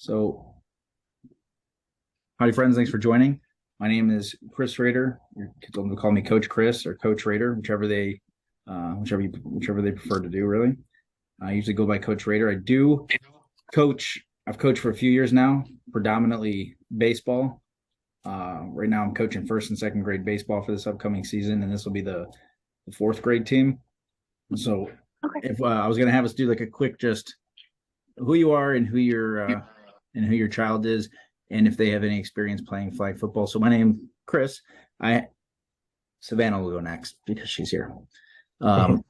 So, howdy, friends. Thanks for joining. My name is Chris Rader. Your kids will call me Coach Chris or Coach Rader, whichever they prefer to do. Really, I usually go by Coach Rader. I do coach. I've coached for a few years now, predominantly baseball. Right now, I'm coaching first and second grade baseball for this upcoming season, and this will be the fourth grade team. So, if I was going to have us do like a quick just who you are and who your child is, and if they have any experience playing flag football. So my name's Chris. Savannah will go next because she's here. I've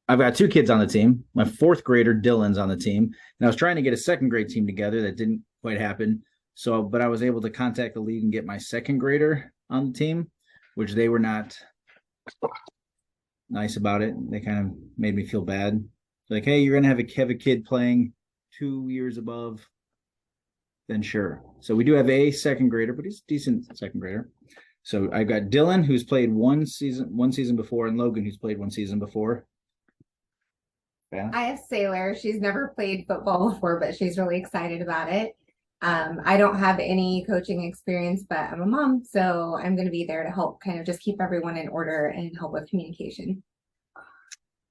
got two kids on the team. My fourth grader Dylan's on the team, and I was trying to get a second grade team together. That didn't quite happen. But I was able to contact the league and get my second grader on the team, which they were not nice about it. They kind of made me feel bad. Like, hey, you're gonna have a kid playing 2 years above, then sure. So we do have a second grader, but he's a decent second grader. So I've got Dylan, who's played one season before, and Logan, who's played one season before. Yeah. I have Sailor. She's never played football before, but she's really excited about it. I don't have any coaching experience, but I'm a mom, so I'm going to be there to help kind of just keep everyone in order and help with communication.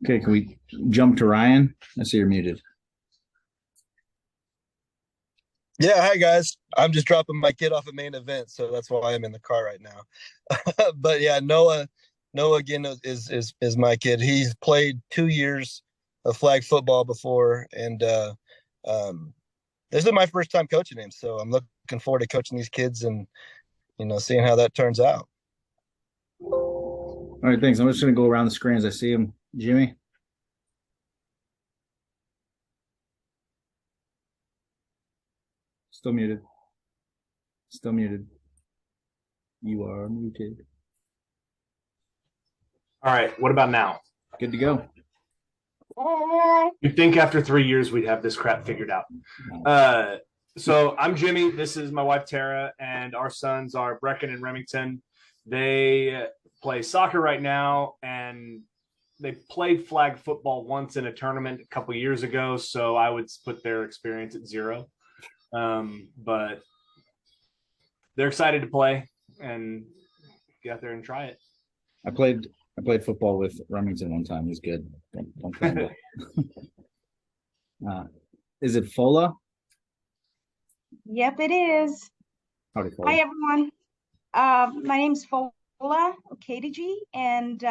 Okay, can we jump to Ryan? I see you're muted. Yeah, hi guys. I'm just dropping my kid off at main event, so that's why I'm in the car right now. But yeah, Noah again is my kid. He's played 2 years of flag football before, and this is my first time coaching him, so I'm looking forward to coaching these kids and seeing how that turns out. All right, thanks. I'm just going to go around the screen as I see him. Jimmy. Still muted. Still muted. You are muted. All right. What about now? Good to go. You'd think after 3 years we'd have this crap figured out. So I'm Jimmy. This is my wife, Tara, and our sons are Brecken and Remington. They play soccer right now, and they played flag football once in a tournament a couple years ago, so I would put their experience at 0. But they're excited to play and get out there and try it. I played football with Remington one time. He's good. Don't play is it Fola? Yep, it is. Howdy, Fola. Hi, everyone. My name's Fola Okadiji, and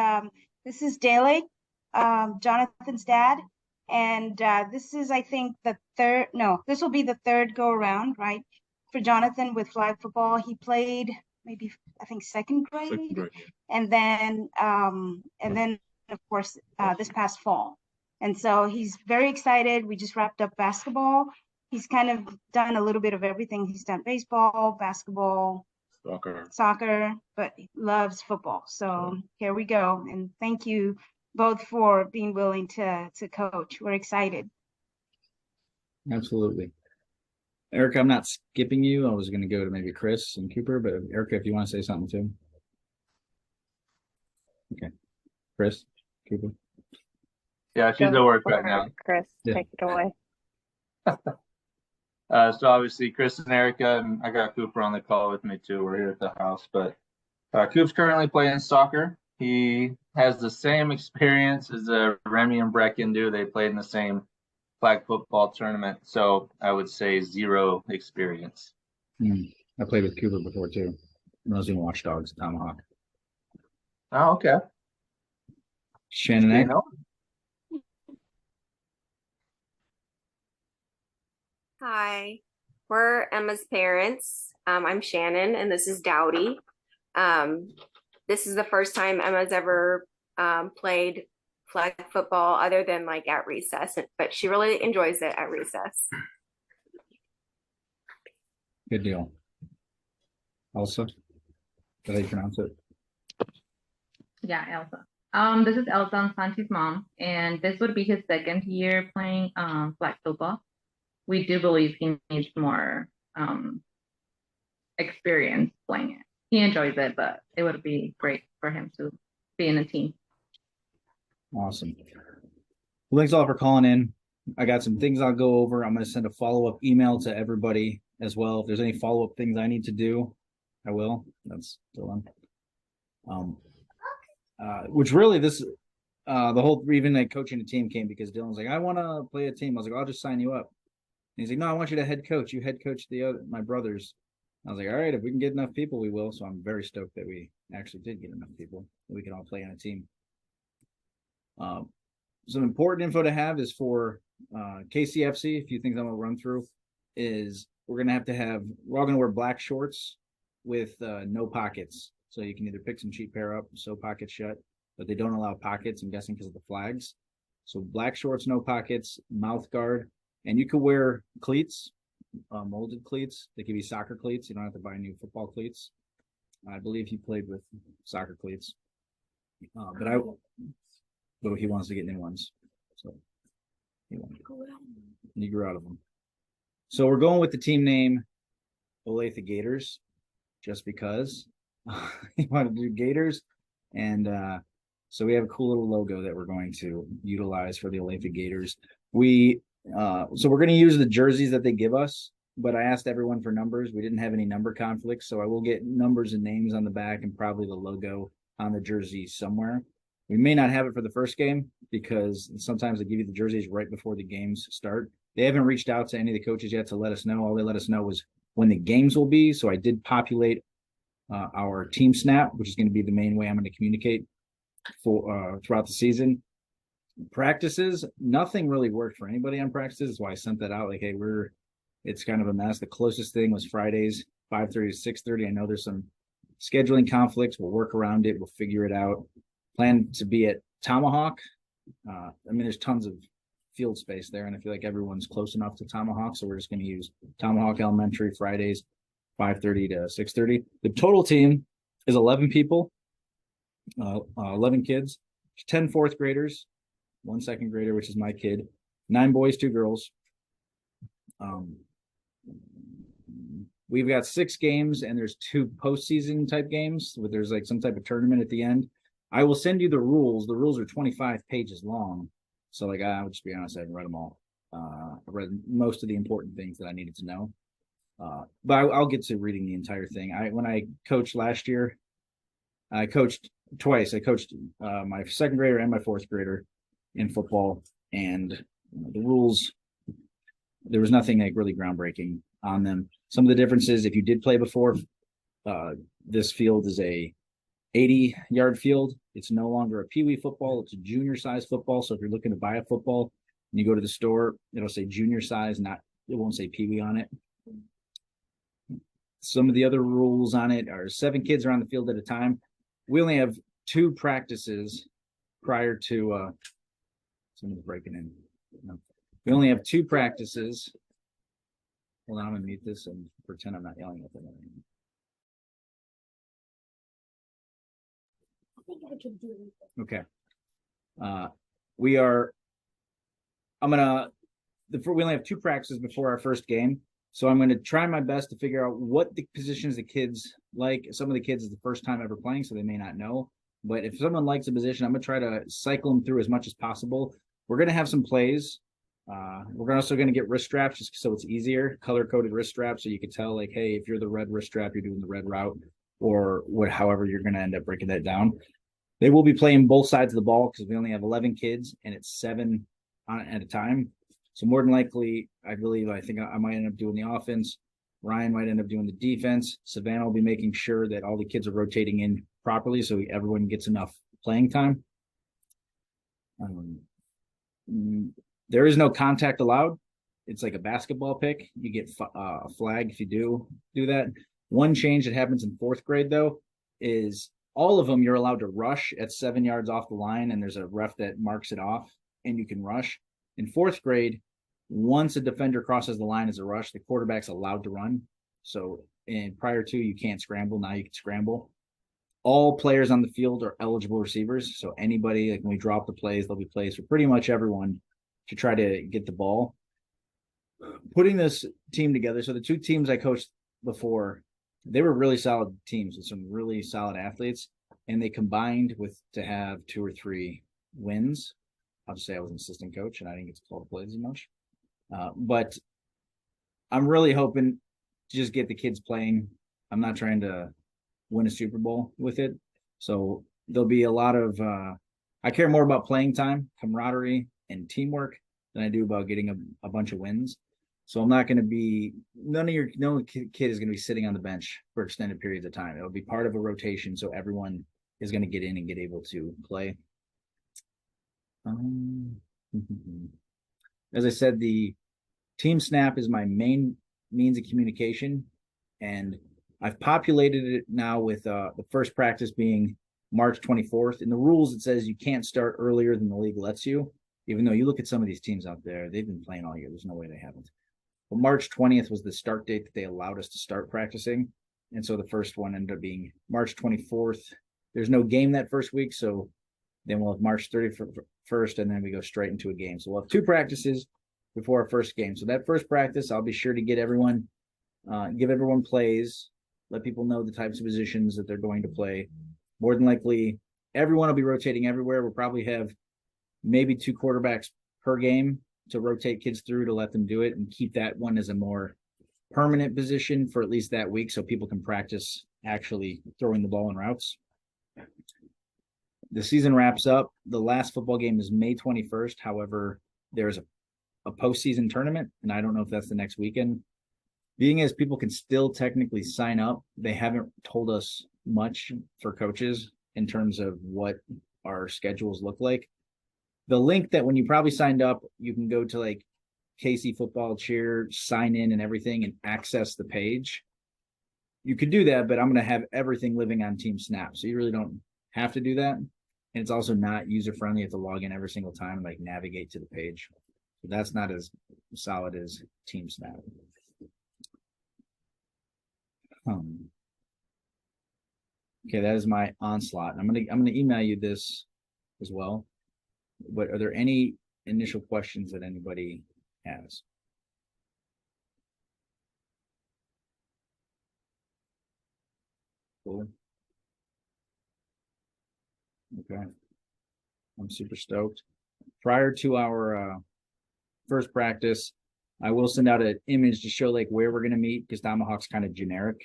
this is Dele, Jonathan's dad. And this is, I think, this will be the third go around, right, for Jonathan with flag football. He played maybe, I think, second grade. And then, of course, this past fall. And so he's very excited. We just wrapped up basketball. He's kind of done a little bit of everything. He's done baseball, basketball, soccer, but he loves football. So here we go. And thank you both for being willing to coach. We're excited. Absolutely. Erica, I'm not skipping you. I was going to go to maybe Chris and Cooper, but Erica, if you want to say something too. Okay. Chris, Cooper. Yeah, she's at work right now. Chris, take it away. So obviously Chris and Erica, and I got Cooper on the call with me too. We're here at the house, but Coop's currently playing soccer. He has the same experience as Remy and Brecken do. They played in the same flag football tournament, so I would say 0 experience. I played with Cooper before too. I was in Watchdogs, Tomahawk. Oh, okay. Shannon. Hi, we're Emma's parents. I'm Shannon, and this is Dowdy. This is the first time Emma's ever played flag football other than like at recess, but she really enjoys it at recess. Good deal. Elsa, is that how you pronounce it? Yeah, Elsa. This is Elsa, I'm Santi's mom, and this would be his second year playing flag football. We do believe he needs more experience playing it. He enjoys it, but it would be great for him to be in a team. Awesome. Well, thanks all for calling in. I got some things I'll go over. I'm going to send a follow-up email to everybody as well. If there's any follow-up things I need to do, I will. That's Dylan. Which really the whole even like coaching a team came because Dylan's like, I want to play a team. I was like, I'll just sign you up. And he's like, no, I want you to head coach. You head coach my brothers. I was like, all right, if we can get enough people, we will. So I'm very stoked that we actually did get enough people that we can all play on a team. Some important info to have is for KCFC. A few things I'm going to run through is we're all going to wear black shorts with no pockets. So you can either pick some cheap pair up, sew pockets shut, but they don't allow pockets, I'm guessing because of the flags. So black shorts, no pockets, mouth guard, and you can wear cleats, molded cleats. They give you soccer cleats. You don't have to buy new football cleats. I believe he played with soccer cleats, but he wants to get new ones. So he grew out of them. So we're going with the team name Olathe Gators, just because he wanted to do Gators. And so we have a cool little logo that we're going to utilize for the Olathe Gators. So we're going to use the jerseys that they give us, but I asked everyone for numbers. We didn't have any number conflicts, so I will get numbers and names on the back and probably the logo on the jersey somewhere. We may not have it for the first game because sometimes they give you the jerseys right before the games start. They haven't reached out to any of the coaches yet to let us know. All they let us know was when the games will be. So I did populate our team snap, which is going to be the main way I'm going to communicate for throughout the season. Practices, nothing really worked for anybody on practices. That's why I sent that out. Like, hey, it's kind of a mess. The closest thing was Fridays, 5:30 to 6:30. I know there's some scheduling conflicts. We'll work around it. We'll figure it out. Plan to be at Tomahawk. There's tons of field space there, and I feel like everyone's close enough to Tomahawk, so we're just going to use Tomahawk Elementary Fridays, 5:30 to 6:30. The total team is 11 people, 11 kids, 10 fourth graders, 1 second grader, which is my kid, 9 boys, 2 girls. We've got 6 games, and there's 2 postseason type games where there's like some type of tournament at the end. I will send you the rules. The rules are 25 pages long. So like, I would just be honest, I haven't read them all. I read most of the important things that I needed to know. But I'll get to reading the entire thing. When I coached last year, I coached twice. I coached my second grader and my fourth grader in football, and the rules, there was nothing like really groundbreaking on them. Some of the differences, if you did play before, this field is a 80-yard field. It's no longer a peewee football. It's a junior size football. So if you're looking to buy a football and you go to the store, it'll say junior size, it won't say peewee on it. Some of the other rules on it are 7 kids are on the field at a time. We only have 2 practices prior to someone's breaking in. No. We only have 2 practices. Hold on, I'm gonna mute this and pretend I'm not yelling at them. Okay. We only have 2 practices before our first game. So I'm going to try my best to figure out what the positions the kids like. Some of the kids is the first time ever playing, so they may not know. But if someone likes a position, I'm going to try to cycle them through as much as possible. We're going to have some plays. We're also going to get wrist straps just so it's easier, color-coded wrist straps, so you can tell, like, hey, if you're the red wrist strap, you're doing the red route, or however you're going to end up breaking that down. They will be playing both sides of the ball because we only have 11 kids and it's 7 at a time. So more than likely, I think I might end up doing the offense. Ryan might end up doing the defense. Savannah will be making sure that all the kids are rotating in properly so everyone gets enough playing time. There is no contact allowed. It's like a basketball pick. You get a flag if you do that. One change that happens in 4th grade, though, is all of them you're allowed to rush at 7 yards off the line, and there's a ref that marks it off, and you can rush. In 4th grade, once a defender crosses the line as a rush, the quarterback's allowed to run. So prior to, you can't scramble. Now you can scramble. All players on the field are eligible receivers. So anybody, like when we drop the plays, there'll be plays for pretty much everyone to try to get the ball. Putting this team together, so the 2 teams I coached before, they were really solid teams with some really solid athletes, and they combined to have 2 or 3 wins. I'll just say I was an assistant coach and I didn't get to call the plays as much. But I'm really hoping to just get the kids playing. I'm not trying to win a Super Bowl with it. So there'll be a lot of, I care more about playing time, camaraderie, and teamwork than I do about getting a bunch of wins. So I'm not going to be, no kid is going to be sitting on the bench for extended periods of time. It'll be part of a rotation. So everyone is going to get in and get able to play. As I said, the team snap is my main means of communication, and I've populated it now with the first practice being March 24th. In the rules, it says you can't start earlier than the league lets you, even though you look at some of these teams out there, they've been playing all year. There's no way they haven't. But March 20th was the start date that they allowed us to start practicing. And so the first one ended up being March 24th. There's no game that first week, so then we'll have March 31st, and then we go straight into a game. So we'll have 2 practices before our first game. So that first practice, I'll be sure to get everyone, give everyone plays, let people know the types of positions that they're going to play. More than likely, everyone will be rotating everywhere. We'll probably have maybe 2 quarterbacks per game to rotate kids through to let them do it and keep that one as a more permanent position for at least that week so people can practice actually throwing the ball in routes. The season wraps up. The last football game is May 21st. However, there's a postseason tournament, and I don't know if that's the next weekend. Being as people can still technically sign up, they haven't told us much for coaches in terms of what our schedules look like. The link that when you probably signed up, you can go to like KC Football Cheer, sign in and everything and access the page. You could do that, but I'm going to have everything living on Team Snap. So you really don't have to do that. And it's also not user friendly. You have to log in every single time and like navigate to the page. So that's not as solid as Team Snap. Okay, that is my onslaught. I'm gonna email you this as well. But are there any initial questions that anybody has? Cool. Okay. I'm super stoked. Prior to our first practice, I will send out an image to show like where we're going to meet because Tomahawk's kind of generic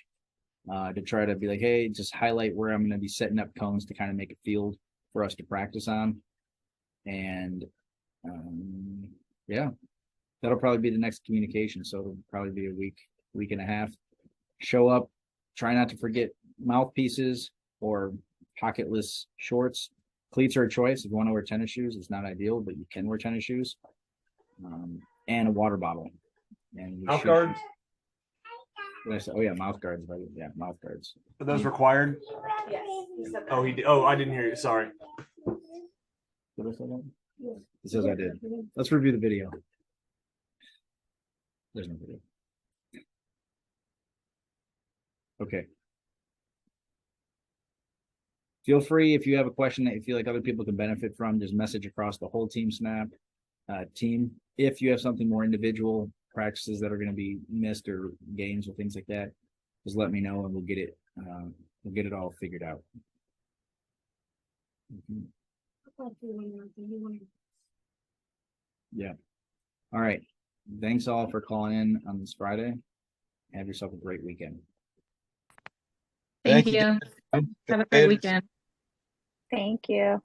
to try to be like, hey, just highlight where I'm going to be setting up cones to kind of make a field for us to practice on. And yeah, that'll probably be the next communication. So it'll probably be a week and a half. Show up, try not to forget mouthpieces or pocketless shorts. Cleats are a choice. If you want to wear tennis shoes, it's not ideal, but you can wear tennis shoes. And a water bottle. And mouth guards. Did I say? Oh yeah, mouth guards. Yeah, mouth guards. Are those required? Yes. Oh, he did. Oh, I didn't hear you. Sorry. Did I say that? It says I did. Let's review the video. There's no video. Okay. Feel free if you have a question that you feel like other people can benefit from, just message across the whole Team Snap team. If you have something more individual practices that are going to be missed or games or things like that, just let me know and we'll get it all figured out. Yeah. All right. Thanks all for calling in on this Friday. Have yourself a great weekend. Thank you. Have a great weekend. Thank you.